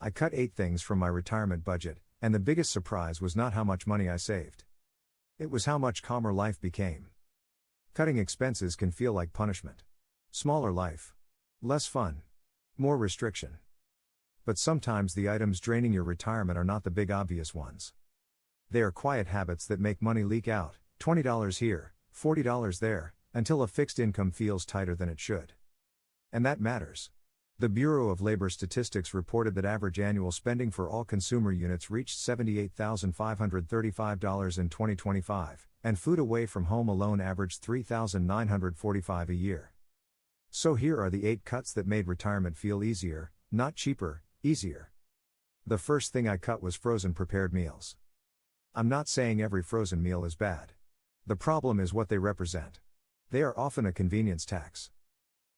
I cut 8 things from my retirement budget, and the biggest surprise was not how much money I saved. It was how much calmer life became. Cutting expenses can feel like punishment. Smaller life. Less fun. More restriction. But sometimes the items draining your retirement are not the big obvious ones. They are quiet habits that make money leak out, $20 here, $40 there, until a fixed income feels tighter than it should. And that matters. The Bureau of Labor Statistics reported that average annual spending for all consumer units reached $78,535 in 2025, and food away from home alone averaged $3,945 a year. So here are the 8 cuts that made retirement feel easier, not cheaper, easier. The first thing I cut was frozen prepared meals. I'm not saying every frozen meal is bad. The problem is what they represent. They are often a convenience tax.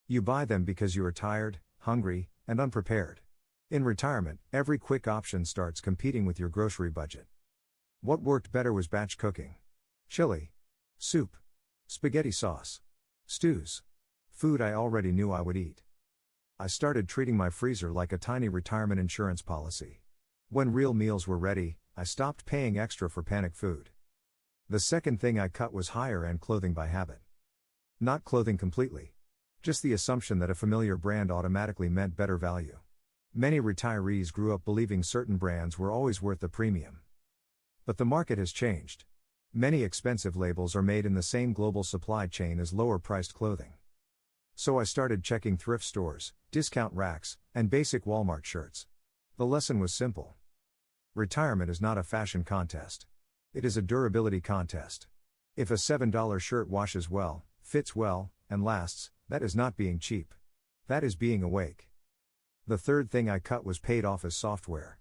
You buy them because you are tired, hungry, and unprepared. In retirement, every quick option starts competing with your grocery budget. What worked better was batch cooking. Chili. Soup. Spaghetti sauce. Stews. Food I already knew I would eat. I started treating my freezer like a tiny retirement insurance policy. When real meals were ready, I stopped paying extra for panic food. The second thing I cut was higher-end clothing by habit. Not clothing completely. Just the assumption that a familiar brand automatically meant better value. Many retirees grew up believing certain brands were always worth the premium. But the market has changed. Many expensive labels are made in the same global supply chain as lower-priced clothing. So I started checking thrift stores, discount racks, and basic Walmart shirts. The lesson was simple. Retirement is not a fashion contest. It is a durability contest. If a $7 shirt washes well, fits well, and lasts, that is not being cheap. That is being awake. The third thing I cut was paid office software.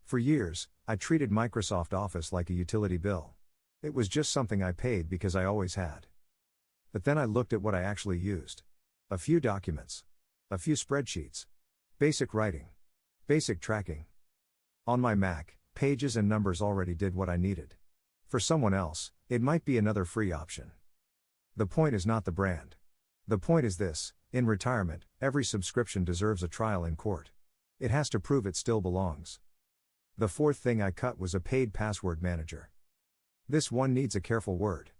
For years, I treated Microsoft Office like a utility bill. It was just something I paid because I always had. But then I looked at what I actually used. A few documents. A few spreadsheets. Basic writing. Basic tracking. On my Mac, pages and numbers already did what I needed. For someone else, it might be another free option. The point is not the brand. The point is this: in retirement, every subscription deserves a trial in court. It has to prove it still belongs. The fourth thing I cut was a paid password manager. This one needs a careful word.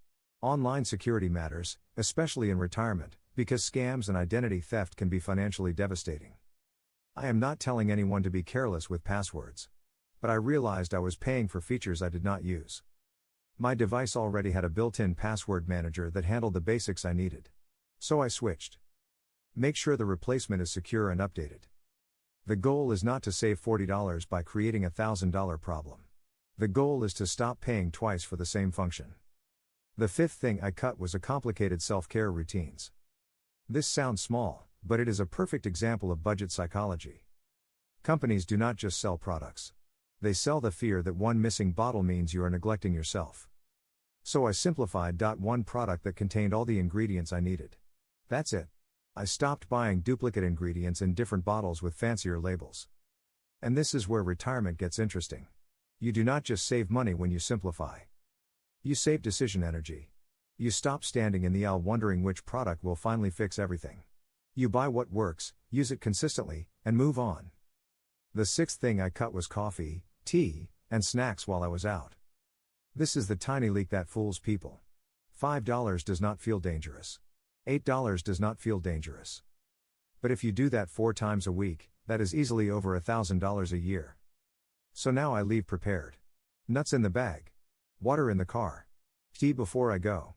Online security matters, especially in retirement, because scams and identity theft can be financially devastating. I am not telling anyone to be careless with passwords. But I realized I was paying for features I did not use. My device already had a built-in password manager that handled the basics I needed. So I switched. Make sure the replacement is secure and updated. The goal is not to save $40 by creating a $1,000 problem. The goal is to stop paying twice for the same function. The fifth thing I cut was a complicated self-care routines. This sounds small, but it is a perfect example of budget psychology. Companies do not just sell products. They sell the fear that one missing bottle means you are neglecting yourself. So I simplified. One product that contained all the ingredients I needed. That's it. I stopped buying duplicate ingredients in different bottles with fancier labels. And this is where retirement gets interesting. You do not just save money when you simplify. You save decision energy. You stop standing in the aisle wondering which product will finally fix everything. You buy what works, use it consistently, and move on. The sixth thing I cut was coffee, tea, and snacks while I was out. This is the tiny leak that fools people. $5 does not feel dangerous. $8 does not feel dangerous. But if you do that 4 times a week, that is easily over $1,000 a year. So now I leave prepared. Nuts in the bag. Water in the car. Tea before I go.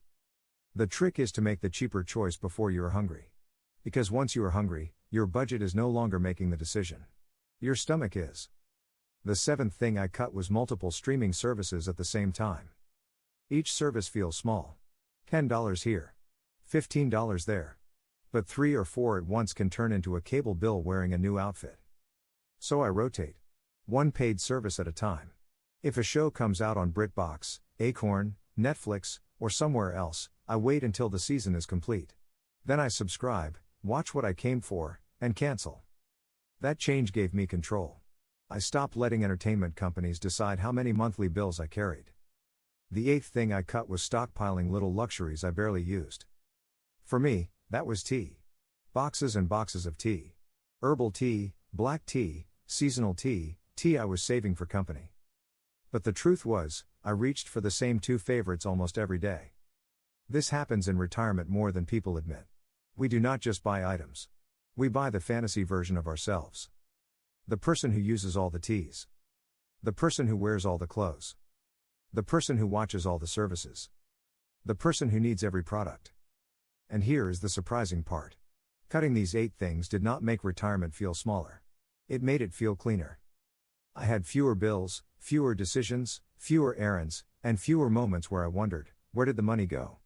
The trick is to make the cheaper choice before you are hungry. Because once you are hungry, your budget is no longer making the decision. Your stomach is. The seventh thing I cut was multiple streaming services at the same time. Each service feels small. $10 here. $15 there. But 3 or 4 at once can turn into a cable bill wearing a new outfit. So I rotate. One paid service at a time. If a show comes out on BritBox, Acorn, Netflix, or somewhere else, I wait until the season is complete. Then I subscribe, watch what I came for, and cancel. That change gave me control. I stopped letting entertainment companies decide how many monthly bills I carried. The eighth thing I cut was stockpiling little luxuries I barely used. For me, that was tea. Boxes and boxes of tea. Herbal tea, black tea, seasonal tea I was saving for company. But the truth was, I reached for the same two favorites almost every day. This happens in retirement more than people admit. We do not just buy items. We buy the fantasy version of ourselves. The person who uses all the teas. The person who wears all the clothes. The person who watches all the services. The person who needs every product. And here is the surprising part. Cutting these 8 things did not make retirement feel smaller. It made it feel cleaner. I had fewer bills, fewer decisions, fewer errands, and fewer moments where I wondered, where did the money go?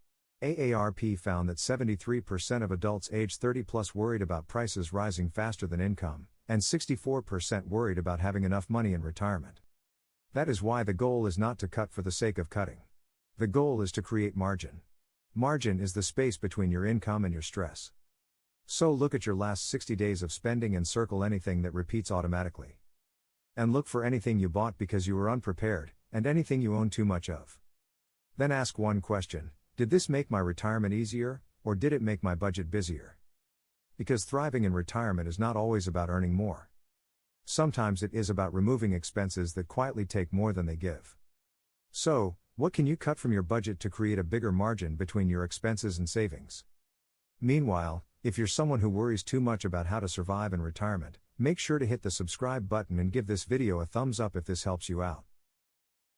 AARP found that 73% of adults age 30 plus worried about prices rising faster than income, and 64% worried about having enough money in retirement. That is why the goal is not to cut for the sake of cutting. The goal is to create margin. Margin is the space between your income and your stress. So look at your last 60 days of spending and circle anything that repeats automatically. And look for anything you bought because you were unprepared, and anything you own too much of. Then ask one question: did this make my retirement easier, or did it make my budget busier? Because thriving in retirement is not always about earning more. Sometimes it is about removing expenses that quietly take more than they give. So, what can you cut from your budget to create a bigger margin between your expenses and savings? Meanwhile, if you're someone who worries too much about how to survive in retirement, make sure to hit the subscribe button and give this video a thumbs up if this helps you out.